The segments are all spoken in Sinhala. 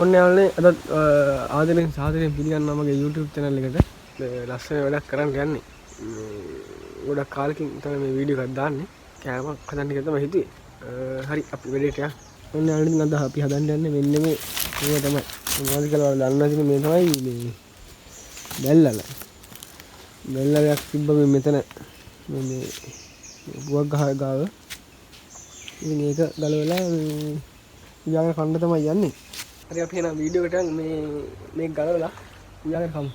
ඔන්න යාළුවනේ අද ආදරෙන් සාදරයෙන් පිළිගන්නවා මගේ YouTube channel එකට. ලස්සන වැඩක් කරන්න යන්නේ. ගොඩක් කාලෙකින් තමයි මේ වීඩියෝ එකක් දාන්නේ. කෑමක් හදන්න කියලා තමයි හිතුවේ. හරි අපි වැඩේට යන්න. ඔන්න යාළුවනේ අද අපි හදන්න යන්නේ මෙන්න මේ තමයි. මොනවද කියලා ඔයාලා දන්නවා ඉතින් මේ තමයි මේ බැල්ලල. බැල්ලලක් තිබ්බ මෙතන මේ බුවක් ගාව. ඉතින් ඒක ගලවලා උයාගෙන කන්න තමයි යන්නේ. හරි අපි එන වීඩියෝ එකට මේ ගලවලා උයාගෙන කමු.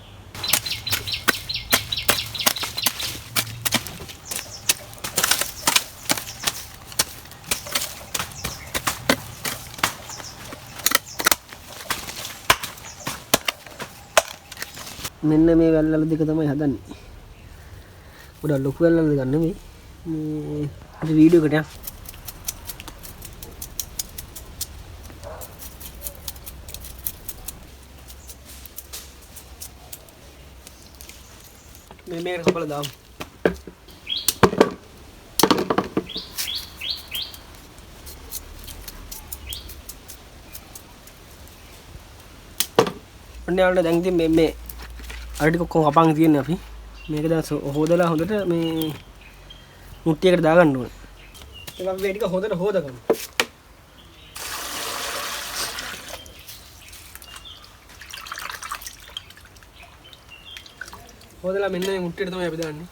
මෙන්න මේ වැල්ලල දෙක තමයි හදන්නේ. ගොඩක් ලොකු වැල්ලල දෙක නෙමෙයි. මේ වීඩියෝ එකට යන්න. මේක කපලා දාමු. ඔන්න යාළුවා දැන් ඉතින් මේ අර ටික ඔක්කොම කපන් තියන්නේ අපි. මේක දැන් හොදලා හොඳට මේ මුට්ටියකට දාගන්න ඕනේ. ඒක අපි මේ ටික හොඳට හොදගමු. හොදලා මෙන්න මේ මුට්ටියට තමයි අපි දාන්නේ.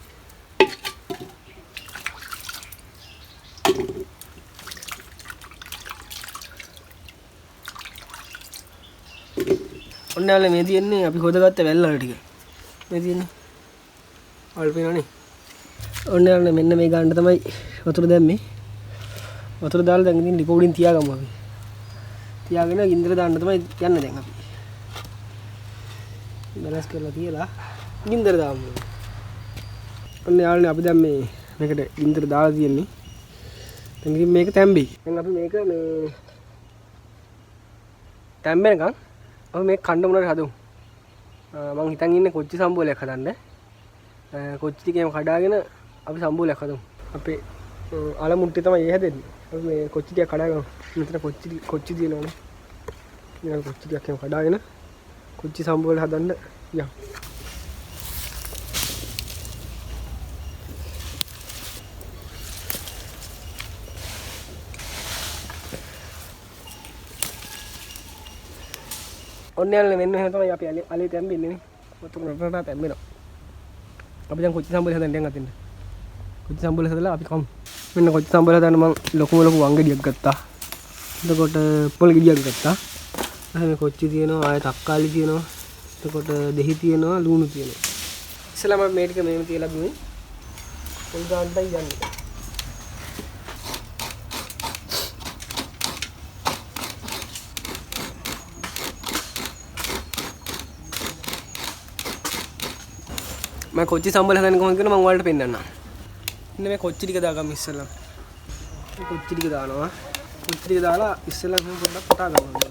ඔන්න යාළුවා මේ තියෙන්නේ අපි හොදගත්ත වැල්වල ටික. මේ තියෙන්නේ. ඔයාලා පේනවනේ. ඔන්න යාළුවා මෙන්න මේ ගන්න තමයි වතුර දැම්මේ. වතුර දාලා දැන් ඉතින් රිකෝඩින් තියාගමු අපි. තියාගෙන ගින්දර දාන්න තමයි යන්නේ දැන් අපි. බැලන්ස් කරලා තියලා ගින්දර දාමු. ඔන්න යාළුවනේ අපි දැන් මේකට ගින්දර දාලා තියෙන්නේ. දැන් ඉතින් මේක තැම්බෙයි. දැන් අපි මේක මේ තැම්බෙනකන් අපි මේක කන්න මොනවාට හදමු. මං හිතන් ඉන්නේ කොච්චි සම්බෝලයක් හදන්න. කොච්චි ටිකේම කඩාගෙන අපි සම්බෝලයක් හදමු. අපේ අල මුට්ටේ තමයි ඒ හැදෙන්නේ. අපි මේ කොච්චි ටික කඩාගමු. මෙතන කොච්චි දිනවනේ. ඊළඟ කොච්චි ටිකක් එහෙම කඩාගෙන කොච්චි සම්බෝල හදන්න යමු. ඔන්න යාළුවනේ මෙන්න එහෙම තමයි අපි අලේ තැම්බෙන්නේ නේ. වතුර රටට තැම්බෙනවා. අපි දැන් කොච්චි සම්බෝල හදන්න යන්න අතින්ද. කොච්චි සම්බෝල හදලා අපි කමු. මෙන්න කොච්චි සම්බෝල හදන්න මම ලොකු වංගෙඩියක් ගත්තා. එතකොට පොල් ගෙඩියක් ගත්තා. එහෙනම් කොච්චි තියෙනවා, ආයෙ තක්කාලි තියෙනවා. එතකොට දෙහි තියෙනවා, ලුණු තියෙනවා. ඉස්සෙල්ලාම මේ ටික මෙහෙම තියලා දුන්නේ. පොල් ගන්නයි යන්නේ. मैं कोच्चि संबल हदन कोहन किलो मंगवाल पेन्नन्ना इन्ने मैं कोच्चि टिक दागम इස්සෙල්ලා कोच्चि टिक දානවා कोच्चि ටික දාලා ඉස්සෙල්ලා මම පොඩ්ඩක් කොටා ගන්නවා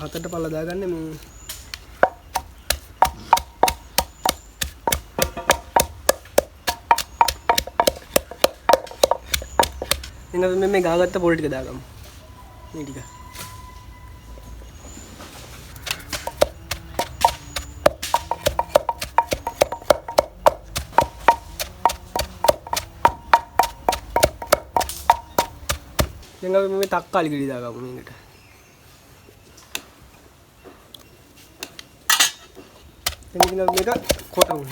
හතට පල්ල දාගන්නේ මේ එන්න මේ ගාගත්ත පොල් ටික දාගමු මේ ටික දැන් අපි මේ තක්කාලි ගෙඩි දාගමු මේකට. දැන් ඉතින් අපි මේක කොටමු.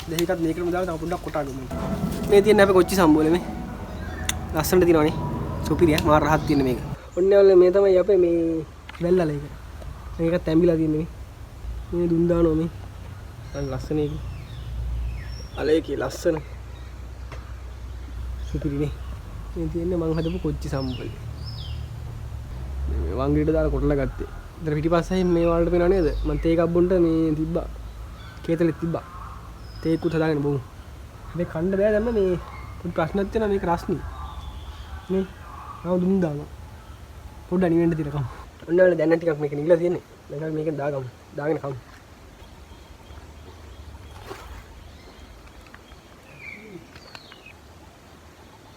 දෙහිකත් මේකටම දාලා තව පොඩ්ඩක් කොටා ගමු. මේ තියෙන්නේ අපි කොච්චි සම්බෝලේ මේ. ලස්සනට තියෙනවනේ. සුපිරිය මාර රහත් තියෙන මේක. ඔන්න ඔයාලා මේ තමයි අපේ මේ වැල්ලල එක. මේකත් තැඹිලා තියෙන්නේ මේ දුන් දානවා මේ. අර ලස්සන එක. අලේකේ ලස්සන. සුපිරිනේ. මේ තියෙන්නේ මං හදපු කොච්චි සම්බෝලේ. මේ වංගෙඩියට දාලා කොටලා ගත්තේ. ඉතින් පිටිපස්සෙන් මේ වලට පේනව නේද? මම තේ එකක් බොන්න මේ තිබ්බා. කේතලෙත් තිබ්බා. තේකුත් හදාගෙන බොමු. හැබැයි කන්න බෑ දැම්ම මේ පොඩි ප්‍රශ්නයක් තියෙනවා මේක රස්නි. නේ. ආව දුන් දානවා. පොඩ්ඩක් නිවෙන්න තියලා කමු. ඔන්න දැන් ටිකක් මේක නිවිලා තියෙන්නේ. දැන් මේකෙන් දාගමු. දාගෙන කමු.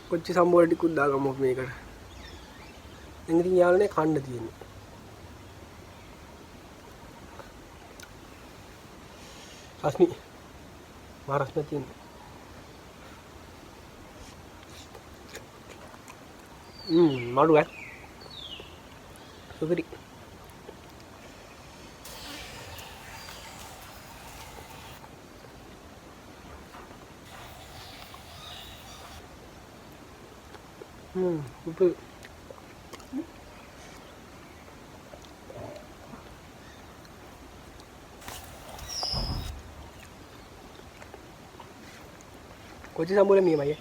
කොච්චි සම්බෝල ටිකුත් දාගමු මේකට. දැන් ඉතින් යාළුවනේ කන්න තියෙන්නේ. රස්මි. මා රස්මි තියෙන්නේ. මඩු ඈ. සුපිරි. සුපිරි. කොච්චි සම්බෝල නියමයි.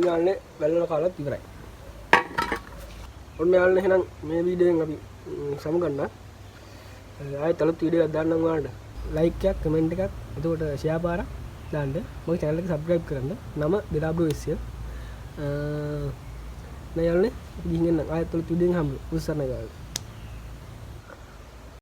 යාළුවනේ වැල්වල කාලත් ඉවරයි. ඔන්න යාළුවනේ එහෙනම් මේ වීඩියෝෙන් අපි සමුගන්නවා. ආයෙත් අලුත් වීඩියෝ එකක් දාන්නම් ඔයාලට. ලයික් එකක් කමෙන්ට් එකක් එතකොට ෂෙයා පාරක් දාන්න. මගේ channel එක subscribe කරන්න. නම DWSL. නේ යාළුවනේ ගිහින් එන්න ආයෙත් අලුත් වීඩියෝ එකකින් හම්බෙමු. උස්සන්න යාළුවනේ.